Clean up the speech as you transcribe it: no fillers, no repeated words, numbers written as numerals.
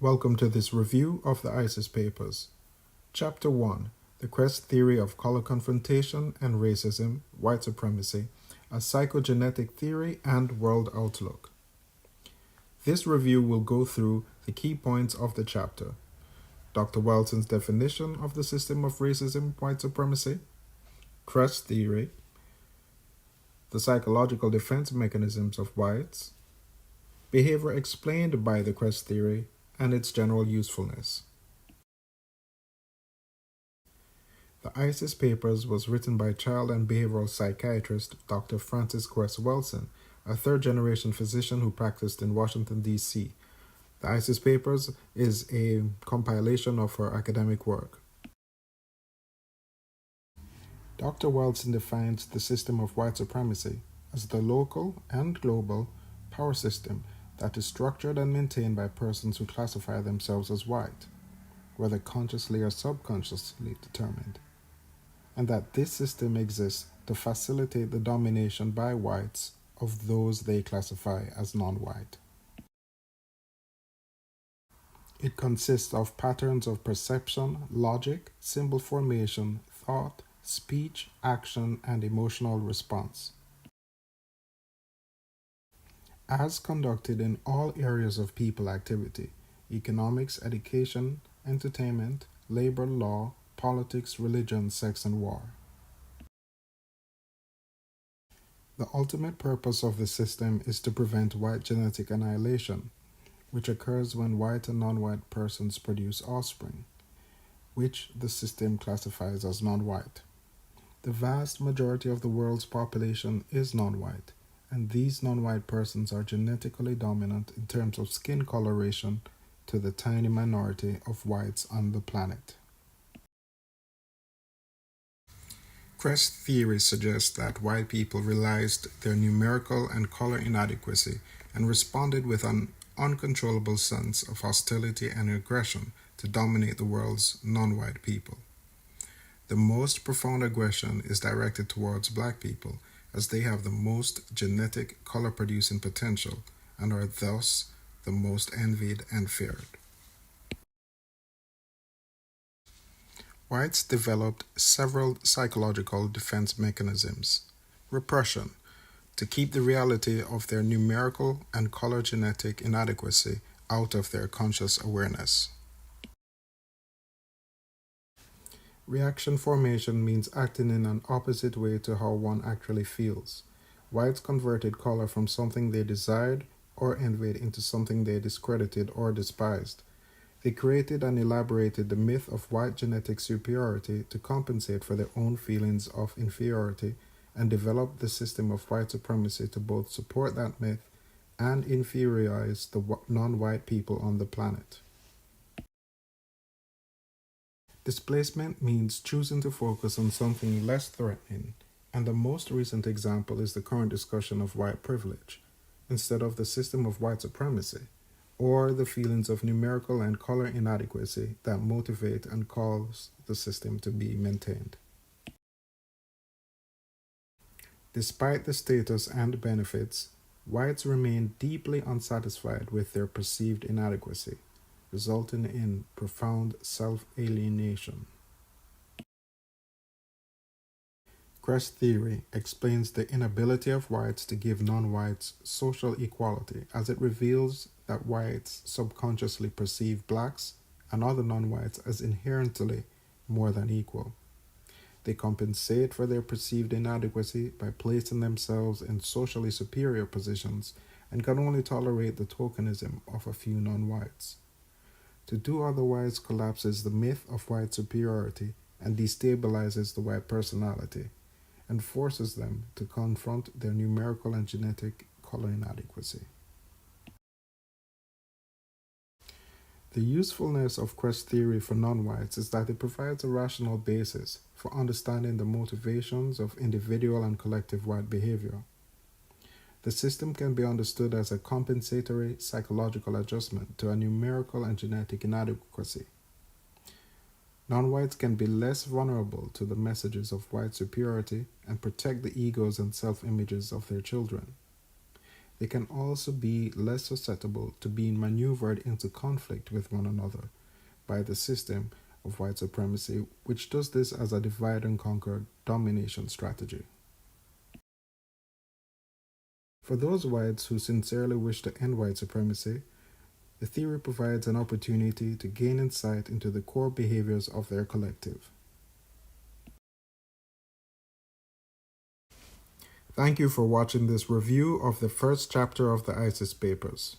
Welcome to this review of the ISIS papers. Chapter 1: The Cress Theory of Color Confrontation and Racism, White Supremacy, a Psychogenetic Theory and World Outlook. This review will go through the key points of the chapter: Dr. Welsing's definition of the system of racism, white supremacy, Cress theory, the psychological defense mechanisms of whites, behavior explained by the Cress theory, and its general usefulness. The ISIS papers was written by child and behavioral psychiatrist Dr. Francis Cress Welsing, a third-generation physician who practiced in Washington, D.C. The ISIS papers is a compilation of her academic work. Dr. Welsing defines the system of white supremacy as the local and global power system that is structured and maintained by persons who classify themselves as white, whether consciously or subconsciously determined, and that this system exists to facilitate the domination by whites of those they classify as non-white. It consists of patterns of perception, logic, symbol formation, thought, speech, action, and emotional response, as conducted in all areas of people activity: economics, education, entertainment, labor, law, politics, religion, sex, and war. The ultimate purpose of the system is to prevent white genetic annihilation, which occurs when white and non-white persons produce offspring, which the system classifies as non-white. The vast majority of the world's population is non-white, and these non-white persons are genetically dominant in terms of skin coloration to the tiny minority of whites on the planet. Cress theory suggests that white people realized their numerical and color inadequacy and responded with an uncontrollable sense of hostility and aggression to dominate the world's non-white people. The most profound aggression is directed towards black people, as they have the most genetic color-producing potential and are thus the most envied and feared. Whites developed several psychological defense mechanisms: repression, to keep the reality of their numerical and color genetic inadequacy out of their conscious awareness. Reaction formation means acting in an opposite way to how one actually feels. Whites converted color from something they desired or envied into something they discredited or despised. They created and elaborated the myth of white genetic superiority to compensate for their own feelings of inferiority, and developed the system of white supremacy to both support that myth and inferiorize the non-white people on the planet. Displacement means choosing to focus on something less threatening, and the most recent example is the current discussion of white privilege, instead of the system of white supremacy, or the feelings of numerical and color inadequacy that motivate and cause the system to be maintained. Despite the status and benefits, whites remain deeply unsatisfied with their perceived inadequacy, resulting in profound self-alienation. Cress theory explains the inability of whites to give non-whites social equality, as it reveals that whites subconsciously perceive blacks and other non-whites as inherently more than equal. They compensate for their perceived inadequacy by placing themselves in socially superior positions and can only tolerate the tokenism of a few non-whites. To do otherwise collapses the myth of white superiority and destabilizes the white personality, and forces them to confront their numerical and genetic color inadequacy. The usefulness of Cress theory for non-whites is that it provides a rational basis for understanding the motivations of individual and collective white behavior. The system can be understood as a compensatory psychological adjustment to a numerical and genetic inadequacy. Non-whites can be less vulnerable to the messages of white superiority and protect the egos and self-images of their children. they can also be less susceptible to being maneuvered into conflict with one another by the system of white supremacy, which does this as a divide and conquer domination strategy. For those whites who sincerely wish to end white supremacy, the theory provides an opportunity to gain insight into the core behaviors of their collective. Thank you for watching this review of the first chapter of the ISIS Papers.